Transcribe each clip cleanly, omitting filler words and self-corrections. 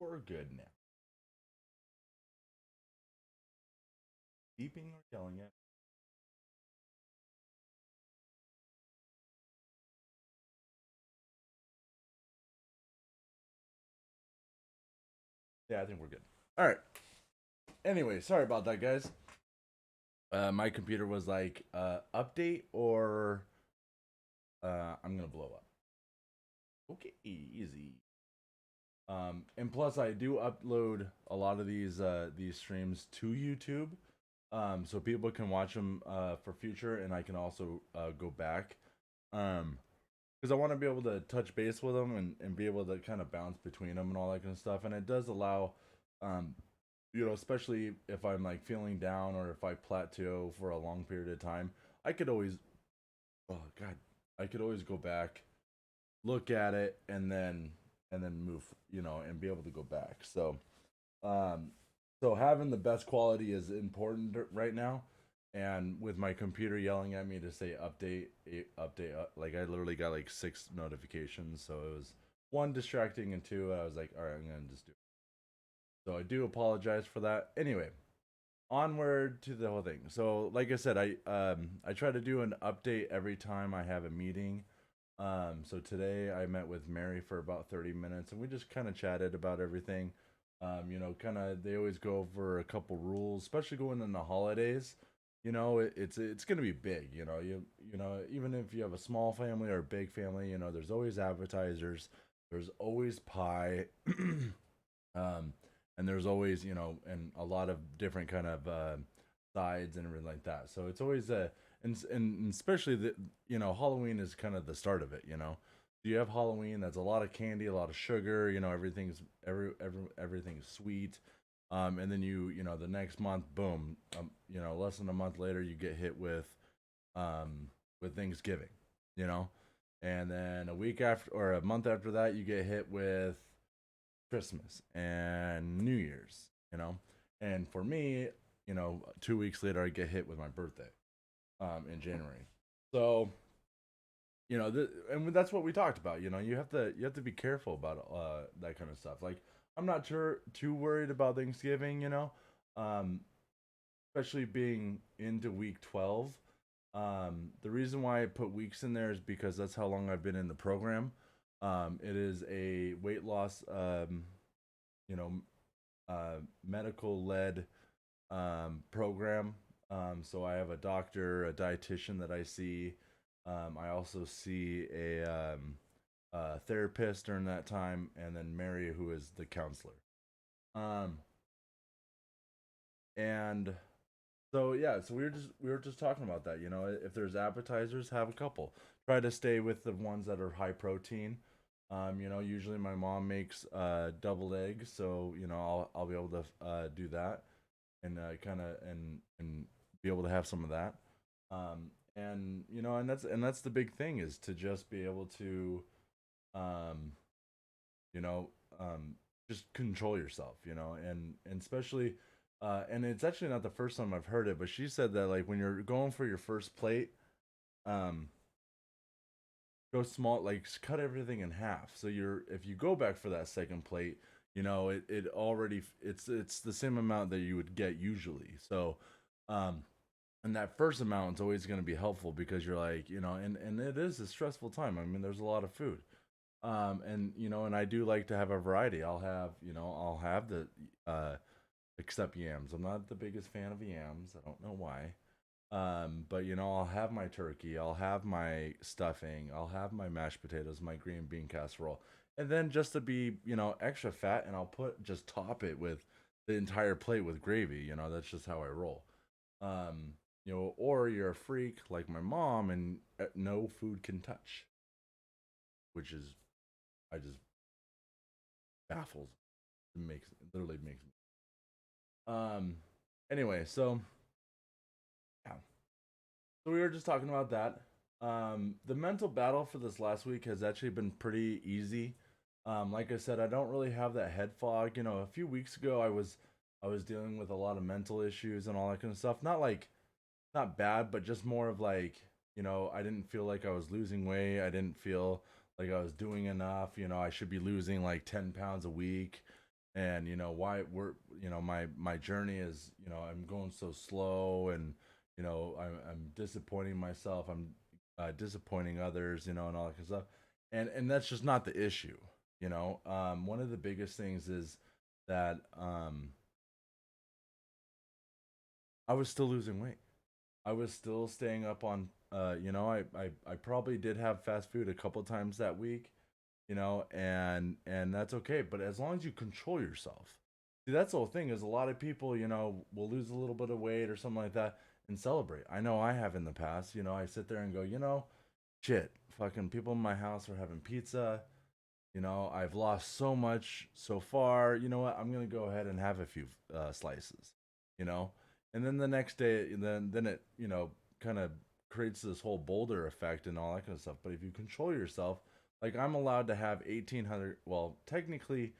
We're good now. Beeping or yelling at? Yeah, I think we're good. All right. Anyway, sorry about that, guys. My computer was like, update or I'm gonna blow up. Okay, easy. And plus, I do upload a lot of these streams to YouTube, so people can watch them for future, and I can also go back, because I want to be able to touch base with them and be able to kind of bounce between them and all that kind of stuff. And it does allow, um, especially if I'm like feeling down or if I plateau for a long period of time, I could always, oh god, I could always go back, look at it, and then move, and be able to go back. Um, so having the best quality is important right now. And with my computer yelling at me to say update, update, like I literally got like 6 notifications. So it was one distracting, and two, I was like, all right, I'm gonna just do it. So I do apologize for that. Anyway, onward to the whole thing. So like I said, I try to do an update every time I have a meeting. So today I met with Mary for about 30 minutes, and we just kind of chatted about everything. Kind of they always go over a couple rules, especially going in the holidays. It's gonna be big. Even if you have a small family or a big family, there's always appetizers, there's always pie, um, and there's always and a lot of different kind of sides and everything like that. So it's always and especially Halloween is kind of the start of it. You have Halloween, that's a lot of candy, a lot of sugar. Everything's sweet. And then the next month, boom, less than a month later, you get hit with Thanksgiving. You know, and then a week after or a month after that, you get hit with Christmas and New Year's. And for me, 2 weeks later, I get hit with my birthday, in January. So and that's what we talked about. You have to be careful about that kind of stuff. Like, I'm not sure too worried about Thanksgiving. Um, especially being into week 12. The reason why I put weeks in there is because that's how long I've been in the program. It is a weight loss, you know, medical led program. So I have a doctor, a dietitian that I see. I also see a therapist during that time, and then Mary, who is the counselor. Um, and so yeah, so we were just talking about that. If there's appetizers, have a couple. Try to stay with the ones that are high protein. Usually my mom makes doubled eggs, so I'll be able to do that and kind of and be able to have some of that. And that's the big thing, is to just be able to um, you know just control yourself, and especially and it's actually not the first time I've heard it, but she said that like when you're going for your first plate, um go small, like cut everything in half, so if you go back for that second plate, it already it's the same amount that you would get usually. So um and that first amount is always going to be helpful, because you're like, and it is a stressful time. I mean, there's a lot of food. And I do like to have a variety. I'll have the except yams. I'm not the biggest fan of yams. I don't know why. But I'll have my turkey, I'll have my stuffing, I'll have my mashed potatoes, my green bean casserole. And then just to be, extra fat, and I'll just top it with the entire plate with gravy. That's just how I roll. Or you're a freak like my mom, and no food can touch, which is, I just baffles. It literally makes me. Um. Anyway, so yeah. So we were just talking about that. The mental battle for this last week has actually been pretty easy. Like I said, I don't really have that head fog. You know, a few weeks ago, I was dealing with a lot of mental issues and all that kind of stuff. Not bad, but just more of like, I didn't feel like I was losing weight. I didn't feel like I was doing enough. I should be losing like 10 pounds a week, and why my journey is, I'm going so slow, and I'm disappointing myself. I'm disappointing others, and all that kind of stuff. And that's just not the issue. One of the biggest things is that I was still losing weight. I was still staying up on I probably did have fast food a couple times that week, and that's okay, but as long as you control yourself. See, that's the whole thing is a lot of people, will lose a little bit of weight or something like that and celebrate. I know I have in the past, I sit there and go, shit, fucking people in my house are having pizza. I've lost so much so far. You know what? I'm gonna go ahead and have a few slices. You know, and then the next day, then it kind of creates this whole boulder effect and all that kind of stuff. But if you control yourself, like I'm allowed to have 1,800, well, technically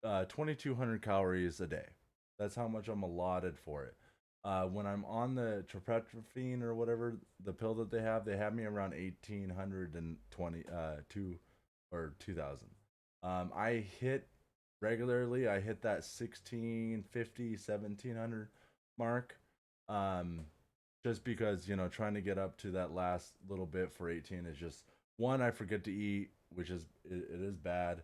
2,200 calories a day. That's how much I'm allotted for it. When I'm on the tryptophan or whatever the pill that they have me around 1,820 two or 2,000. I hit regularly. I hit that 1,650, 1,700 mark. Um, just because trying to get up to that last little bit for 18 is just one. I forget to eat, which is it is bad.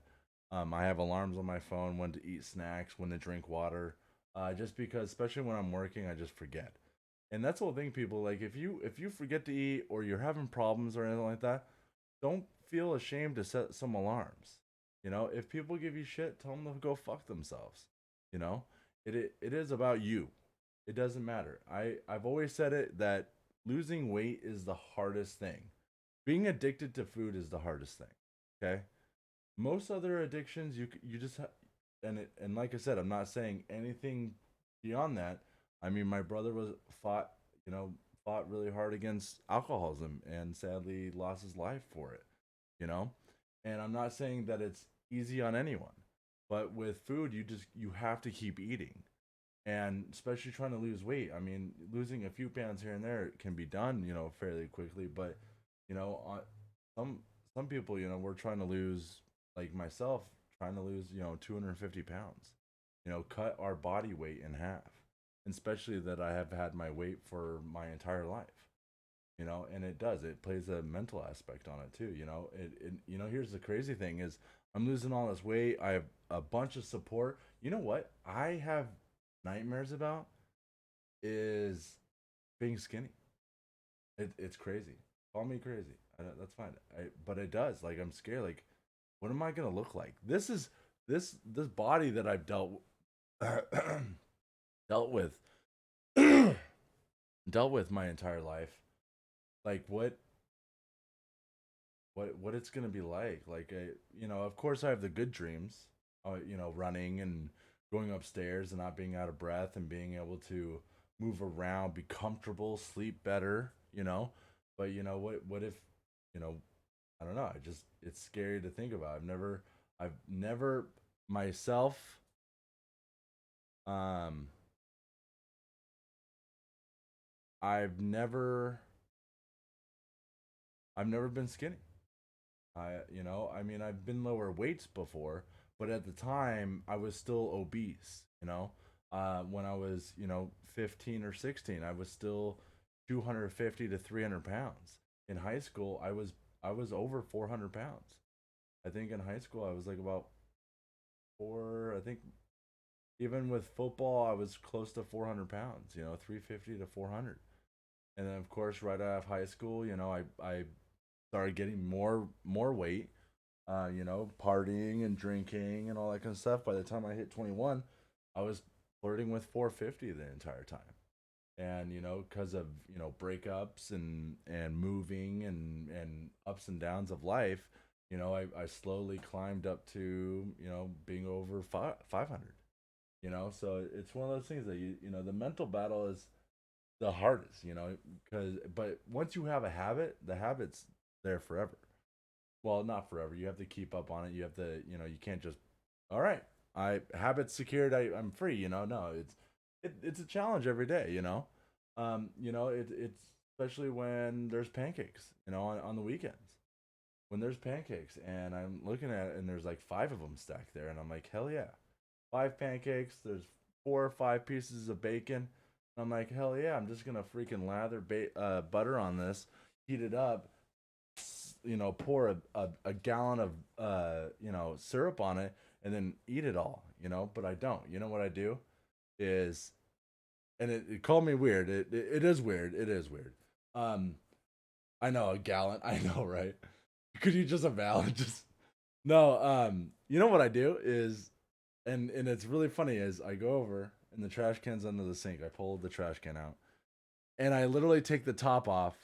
I have alarms on my phone when to eat snacks, when to drink water. Just because, especially when I'm working, I just forget. And that's the whole thing, people. Like if you forget to eat or you're having problems or anything like that, don't feel ashamed to set some alarms. If people give you shit, tell them to go fuck themselves. You know, it is about you. It doesn't matter. I've always said it that losing weight is the hardest thing. Being addicted to food is the hardest thing. Okay, most other addictions you just and like I said, I'm not saying anything beyond that. I mean, my brother was fought you know fought really hard against alcoholism and sadly lost his life for it. You know, and I'm not saying that it's easy on anyone, but with food, you have to keep eating, and especially trying to lose weight. I mean, losing a few pounds here and there can be done, fairly quickly, but some some people, we're trying to lose, like myself, trying to lose, 250 pounds, cut our body weight in half, and especially that I have had my weight for my entire life. And it plays a mental aspect on it too. Here's the crazy thing is I'm losing all this weight. I have a bunch of support. You know what I have nightmares about is being skinny. It's crazy. Call me crazy. That's fine. But it does. Like I'm scared. Like, what am I gonna look like? This body that I've dealt with dealt with my entire life. Like what it's gonna be like. Like of course I have the good dreams. Running and going upstairs and not being out of breath and being able to move around, be comfortable, sleep better. But what if you know I don't know. It's scary to think about. I've never myself. Um, I've never I've never been skinny. I mean, I've been lower weights before, but at the time I was still obese. When I was 15 or 16, I was still 250 to 300 pounds. In high school, I was over 400 pounds. I think in high school I was like about four. I think even with football, I was close to 400 pounds. 350 to 400. And then of course, right out of high school, I started getting more weight. Partying and drinking and all that kind of stuff. By the time I hit 21, I was flirting with 450 the entire time. And because of breakups and moving and ups and downs of life, You know, I slowly climbed up to, you know, being over 500. You know, so it's one of those things that you know, the mental battle is the hardest, you know, because but once you have a habit, the habit's there forever. Well, not forever. You have to keep up on it. You have to, you know, you can't just, all right, I habit secured. I'm free. You know, no, it's a challenge every day. You know, it's especially when there's pancakes. You know, on the weekends when there's pancakes, and I'm looking at it, and there's like five of them stacked there, and I'm like, hell yeah, five pancakes. There's 4 or 5 pieces of bacon. I'm like, hell yeah, I'm just gonna freaking lather butter on this, heat it up, you know, pour a gallon of you know, syrup on it, and then eat it all. You know, but I don't. You know what I do is, and it called me weird. It is weird. It is weird. Um, I know, a gallon. I know, right? Could you just imagine? Just no. You know what I do is, and it's really funny is I go over and the trash can's under the sink. I pull the trash can out, and I literally take the top off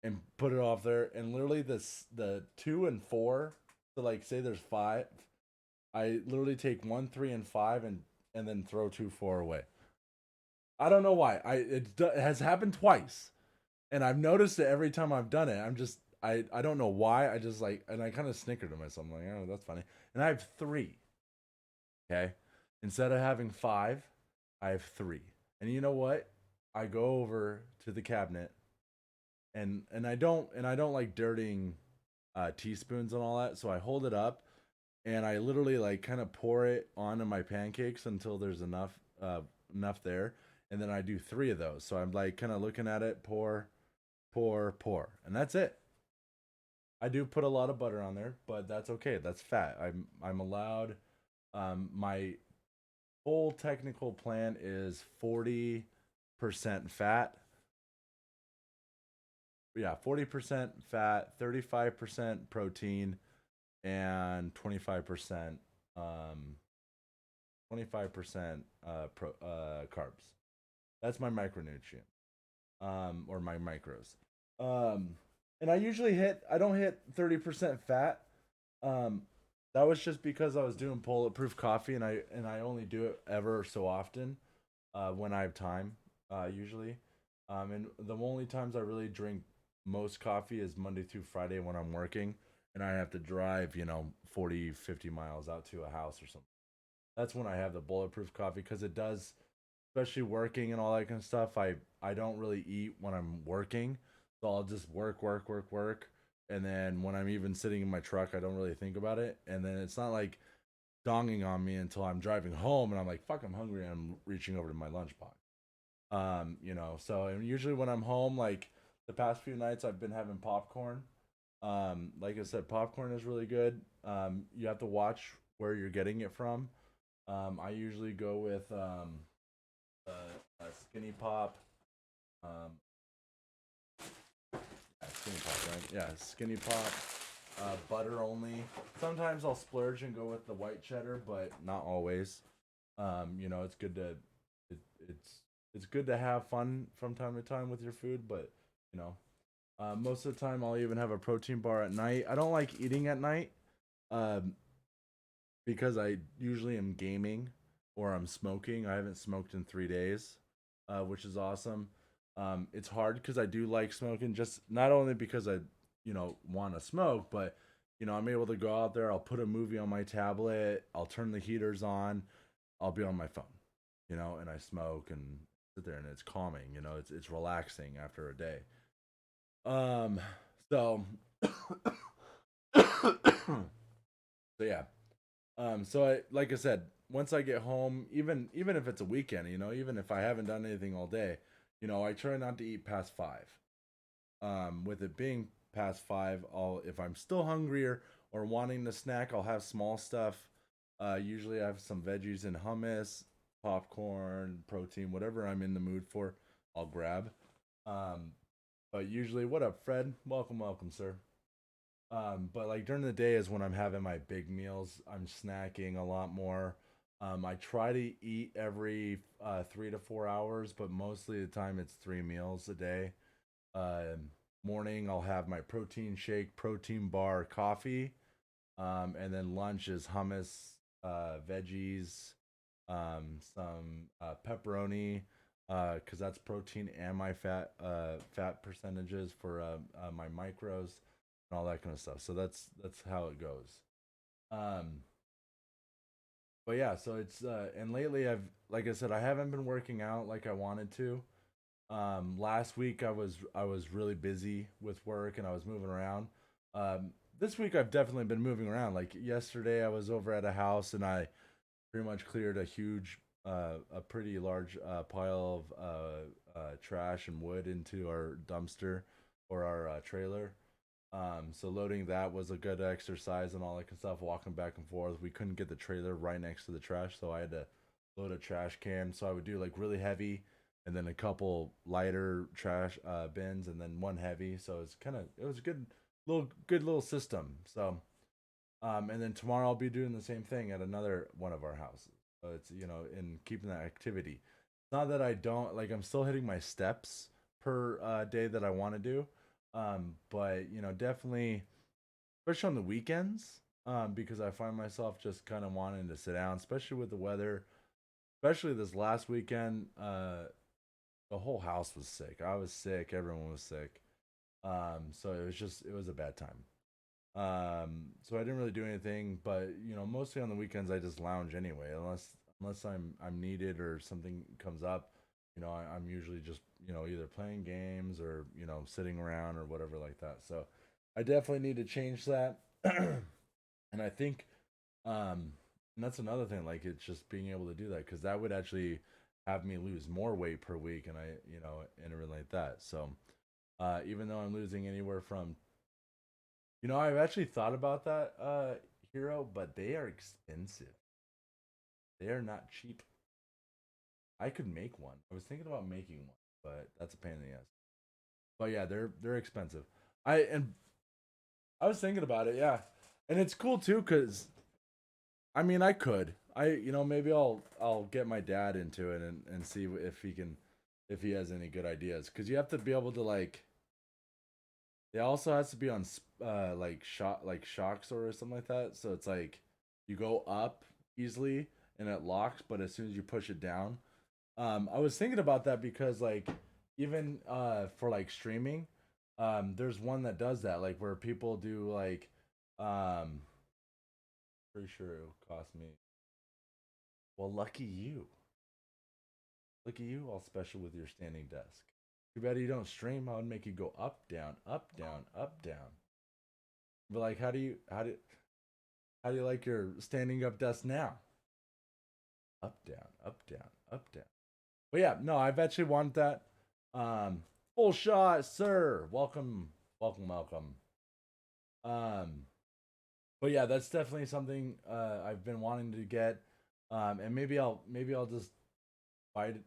and put it off there. And literally the 2 and 4. So like, say there's five, I literally take 1, 3, and 5, and then throw 2, 4 away. I don't know why. It has happened twice, and I've noticed it every time I've done it. I don't know why. I just like, and I kind of snickered to myself. I'm like, oh, that's funny. And I have three. Okay, instead of having five, I have three. And you know what? I go over to the cabinet, and I don't like dirtying teaspoons and all that. So I hold it up, and I literally like kind of pour it onto my pancakes until there's enough there, and then I do three of those. So I'm like kind of looking at it, pour, pour, pour, and that's it. I do put a lot of butter on there, but that's okay. That's fat. I'm allowed. My full technical plan is 40% fat. Yeah, 40% fat, 35% protein, and 25% carbs. That's my micronutrient, or my micros. Um, and I don't hit 30% fat. Um, that was just because I was doing bulletproof coffee, and I only do it ever so often, when I have time, usually. And the only times I really drink most coffee is Monday through Friday when I'm working, and I have to drive, you know, 40, 50 miles out to a house or something. That's when I have the bulletproof coffee, because it does, especially working and all that kind of stuff. I don't really eat when I'm working, so I'll just work, work, work, work, and then when I'm even sitting in my truck, I don't really think about it, and then it's not like donging on me until I'm driving home, and I'm like, fuck, I'm hungry, and I'm reaching over to my lunchbox. You know, so and usually when I'm home, like the past few nights, I've been having popcorn. Like I said, popcorn is really good. You have to watch where you're getting it from. I usually go with a skinny pop. Um, yeah, skinny pop, right? Yeah, skinny pop. Butter only. Sometimes I'll splurge and go with the white cheddar, but not always. You know, it's good to it, it's it's good to have fun from time to time with your food, but you know, most of the time I'll even have a protein bar at night. I don't like eating at night, um, because I usually am gaming or I'm smoking. I haven't smoked in 3 days, which is awesome. It's hard because I do like smoking, just not only because I, you know, want to smoke, but you know, I'm able to go out there. I'll put a movie on my tablet. I'll turn the heaters on. I'll be on my phone, you know, and I smoke and sit there, and it's calming. You know, it's relaxing after a day. Um, so so yeah, so I, like I said, once I get home, even if it's a weekend, you know, even if I haven't done anything all day, you know, I try not to eat past 5. With it being past 5, I'll, if I'm still hungrier or wanting to snack, I'll have small stuff. Usually I have some veggies and hummus, popcorn, protein, whatever I'm in the mood for, I'll grab. Um, but usually, what up, Fred? Welcome, welcome, sir. But like during the day is when I'm having my big meals. I'm snacking a lot more. I try to eat every 3 to 4 hours, but mostly the time it's 3 meals a day. Morning, I'll have my protein shake, protein bar, coffee. And then lunch is hummus, veggies, some pepperoni, because that's protein and my fat percentages for my micros and all that kind of stuff. So that's how it goes. Um, but yeah, so it's and lately I've, like I said, I haven't been working out like I wanted to. Last week I was really busy with work and I was moving around. This week I've definitely been moving around. Like yesterday I was over at a house and I pretty much cleared a pretty large pile of trash and wood into our dumpster or our trailer. So loading that was a good exercise and all that kind of stuff. Walking back and forth, we couldn't get the trailer right next to the trash, so I had to load a trash can. So I would do like really heavy, and then a couple lighter trash bins, and then one heavy. So it was a good little system. So and then tomorrow I'll be doing the same thing at another one of our houses. So it's, in keeping that activity. It's not that I don't like. I'm still hitting my steps per day that I want to do, but definitely, especially on the weekends, because I find myself just kind of wanting to sit down, especially with the weather. Especially this last weekend, the whole house was sick. I was sick. Everyone was sick. So it was a bad time. So I didn't really do anything, but mostly on the weekends I just lounge anyway, unless I'm needed or something comes up. I'm usually just either playing games or sitting around or whatever like that. So I definitely need to change that, and I think, and that's another thing. Like it's just being able to do that because that would actually have me lose more weight per week, and and everything like that. So even though I'm losing anywhere from I've actually thought about that hero, but they are expensive. They are not cheap. I could make one. I was thinking about making one, but that's a pain in the ass. But yeah, they're expensive. I was thinking about it, yeah. And it's cool too cuz I mean, I could. Maybe I'll get my dad into it and see if he has any good ideas cuz you have to be able to like it also has to be on like shocks or something like that. So it's like you go up easily and it locks, but as soon as you push it down, I was thinking about that because like even for like streaming, there's one that does that, like where people do like um, pretty sure it will cost me. Well, lucky you, all special with your standing desk. Too bad you don't stream. I would make you go up, down, up, down, up, down. But like, how do you like your standing up desk now? Up, down, up, down, up, down. But yeah, no, I've actually wanted that. Full shot, sir. Welcome, welcome, welcome. Um, but yeah, that's definitely something I've been wanting to get. And maybe I'll just bite it,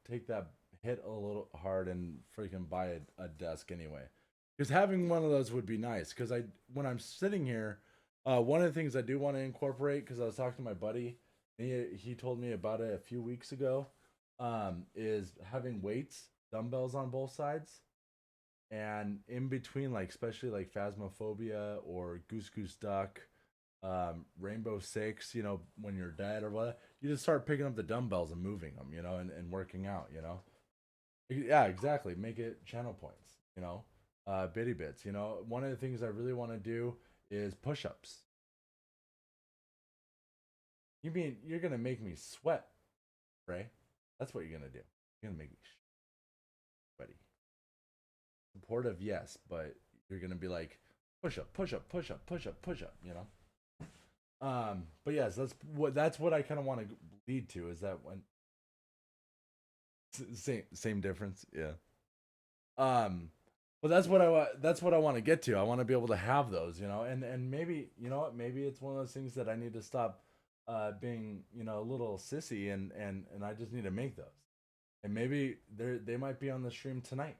take that hit a little hard and freaking buy a desk anyway. Because having one of those would be nice. Because when I'm sitting here, one of the things I do want to incorporate, because I was talking to my buddy, and he told me about it a few weeks ago, is having weights, dumbbells on both sides, and in between, like especially like Phasmophobia or Goose Goose Duck, Rainbow Six, when you're dead or what, you just start picking up the dumbbells and moving them, and working out, Yeah, exactly. Make it channel points, bitty bits. One of the things I really want to do is push ups. You mean you're gonna make me sweat, Ray? That's what you're gonna do. You're gonna make me sweaty. Supportive, yes, but you're gonna be like push up, push up, push up, push up, push up. But yes, that's what I kind of want to lead to is that when same difference, yeah. Um, but that's what I want to get to. I want to be able to have those, and maybe what, maybe it's one of those things that I need to stop being a little sissy and I just need to make those, and maybe they might be on the stream tonight,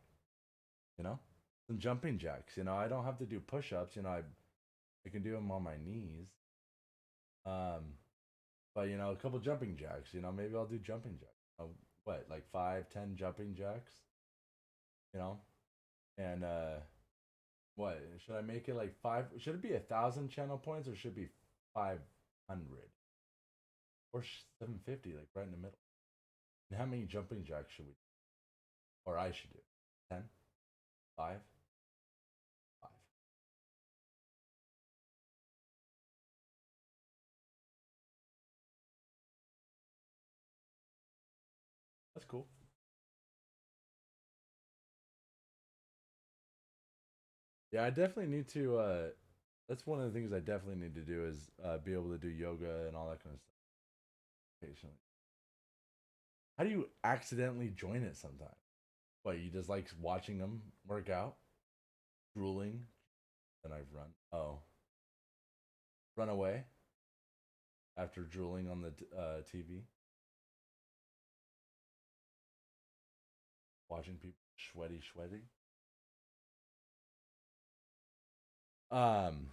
you know, some jumping jacks. I don't have to do push-ups. I can do them on my knees. Um, but a couple jumping jacks. Maybe I'll do jumping jacks. What, like 5, 10 jumping jacks? You know, and What should I make it like 5? Should it be 1,000 channel points or should it be 500 or 750? Like right in the middle. And how many jumping jacks should we? Or I should do? 10, 5, 5. That's cool. Yeah, I definitely need to. That's one of the things I definitely need to do is be able to do yoga and all that kind of stuff occasionally. How do you accidentally join it sometimes? What, you just like watching them work out, drooling, and I've run. Oh, run away after drooling on the TV, watching people sweaty. Um,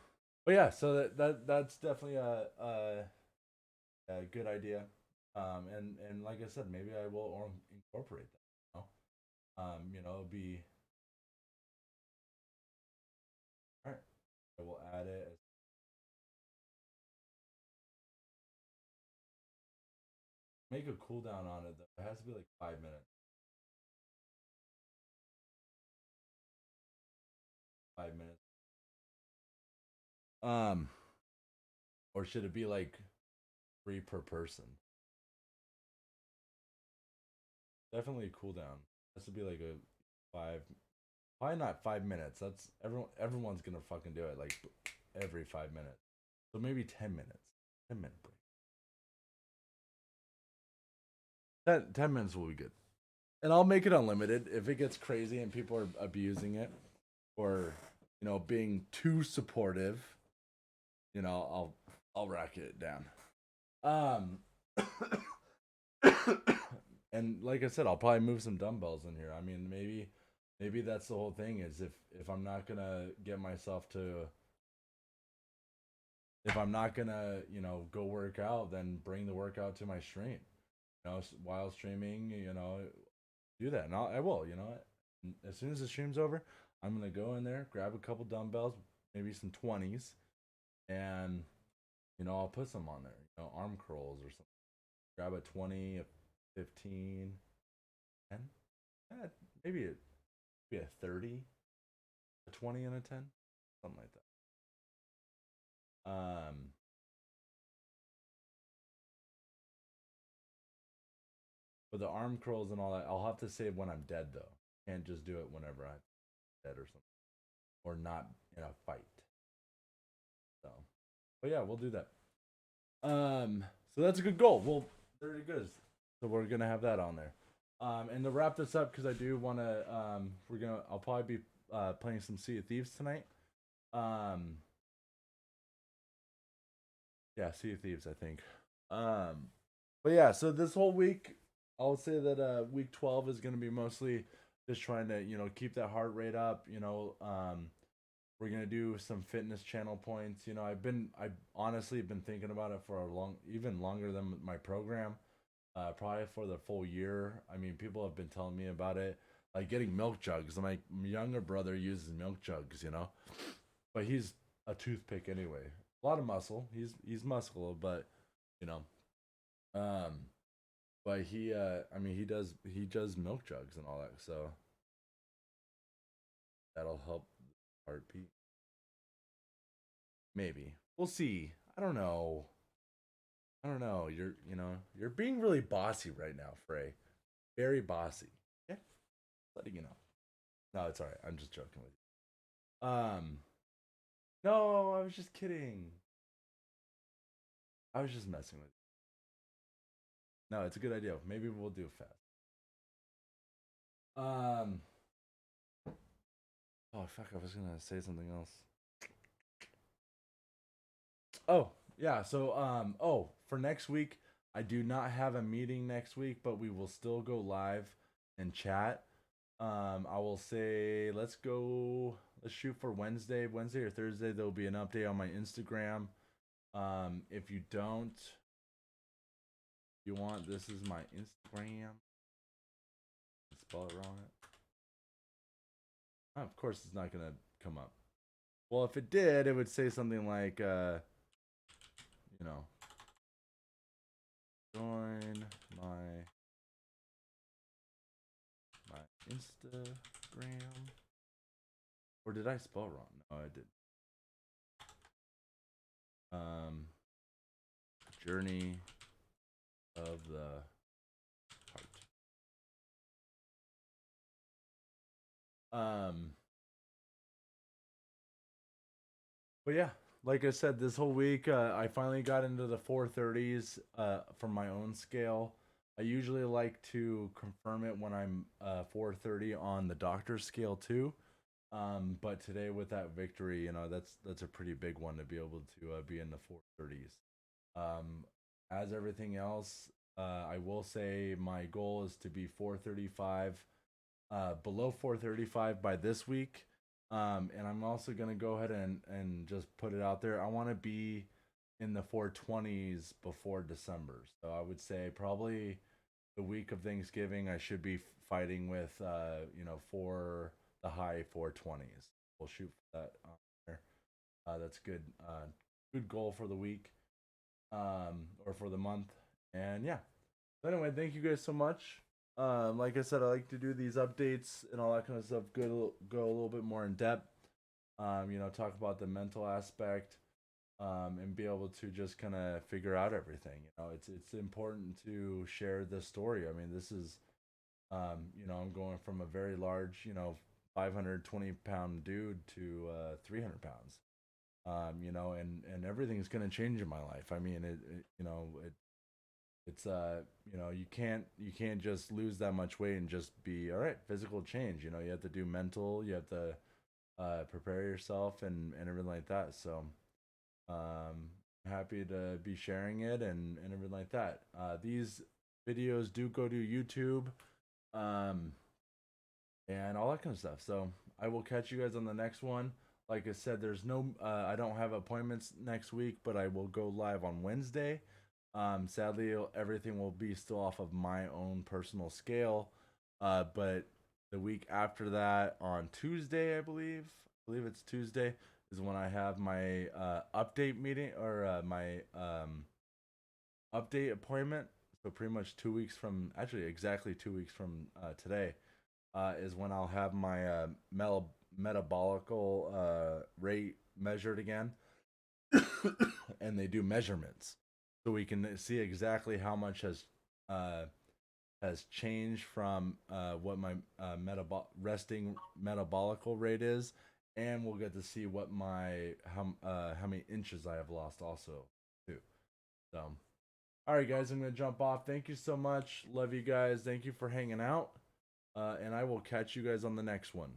but yeah, so that's definitely a good idea. And like I said, maybe I will or incorporate that. It'll be all right. I will add it. Make a cooldown on it though. It has to be like 5 minutes. 5 minutes. Um, or should it be like 3 per person? Definitely a cooldown. It has to be like a 5. Probably not 5 minutes. That's everyone's gonna fucking do it like every 5 minutes. So maybe 10 minutes. 10 minute break. 10 minutes will be good. And I'll make it unlimited. If it gets crazy and people are abusing it or being too supportive, I'll rack it down. Um and like I said, I'll probably move some dumbbells in here. I mean, maybe that's the whole thing is if I'm not gonna get myself to if I'm not gonna go work out, then bring the workout to my stream. While streaming, do that, and I will. As soon as the stream's over, I'm gonna go in there, grab a couple dumbbells, maybe some 20s, and I'll put some on there. Arm curls or something. Grab a 20, a 15, 10, maybe a 30, a 20, and a 10, something like that. But the arm curls and all that, I'll have to save when I'm dead though. Can't just do it whenever I'm dead or something, or not in a fight. So, but yeah, we'll do that. So that's a good goal. Well, there it goes. So we're gonna have that on there. And to wrap this up, because I do want to, I'll probably be playing some Sea of Thieves tonight. Um, yeah, Sea of Thieves, I think. But yeah, so this whole week, I'll say that week 12 is gonna be mostly just trying to keep that heart rate up. We're gonna do some fitness channel points. I honestly been thinking about it for even longer than my program. Probably for the full year. I mean, people have been telling me about it, like getting milk jugs. My younger brother uses milk jugs, but he's a toothpick anyway. A lot of muscle. He's muscular, but you know, um, but I mean, he does milk jugs and all that, so that'll help heartbeat. Maybe we'll see. I don't know. I don't know. You're being really bossy right now, Frey. Very bossy. Yeah, letting you know. No, it's alright. I'm just joking with you. No, I was just kidding. I was just messing with you. No, it's a good idea. Maybe we'll do it fast. Um. Oh fuck! I was gonna say something else. Oh yeah. So for next week, I do not have a meeting next week, but we will still go live and chat. I will say let's go. Let's shoot for Wednesday. Wednesday or Thursday, there will be an update on my Instagram. If you don't, you want this is my Instagram. Spell it wrong. Oh, of course, it's not gonna come up. Well, if it did, it would say something like, you know, join my Instagram. Or did I spell wrong? No, I didn't. Journey of the heart. But yeah, like I said, this whole week I finally got into the 430s from my own scale. I usually like to confirm it when I'm 430 on the doctor's scale too. But today with that victory, that's a pretty big one to be able to be in the 430s. Um, as everything else, I will say my goal is to be 435, below 435 by this week. And I'm also gonna go ahead and just put it out there. I want to be in the 420s before December. So I would say probably the week of Thanksgiving I should be fighting with for the high 420s. We'll shoot for that there. That's good. Good goal for the week, or for the month. And yeah. So anyway, thank you guys so much. Like I said, I like to do these updates and all that kind of stuff. Go a little bit more in depth. Talk about the mental aspect, and be able to just kind of figure out everything. It's important to share this story. I mean, this is, I'm going from a very large, 520-pound dude to 300 pounds. And everything's gonna change in my life. I mean, it's you can't just lose that much weight and just be all right. Physical change, you have to do mental. You have to prepare yourself and everything like that. So happy to be sharing it and everything like that. These videos do go to YouTube, um, and all that kind of stuff. So I will catch you guys on the next one. Like I said, I don't have appointments next week, but I will go live on Wednesday. Sadly, everything will be still off of my own personal scale. But the week after that, on Tuesday, I believe it's Tuesday, is when I have my update meeting, or my update appointment. So pretty much 2 weeks from, actually exactly 2 weeks from today, is when I'll have my metabolical rate measured again. And they do measurements, so we can see exactly how much uh, has changed from what my resting metabolical rate is, and we'll get to see what my how many inches I have lost also too. So, all right, guys, I'm gonna jump off. Thank you so much. Love you guys. Thank you for hanging out, and I will catch you guys on the next one.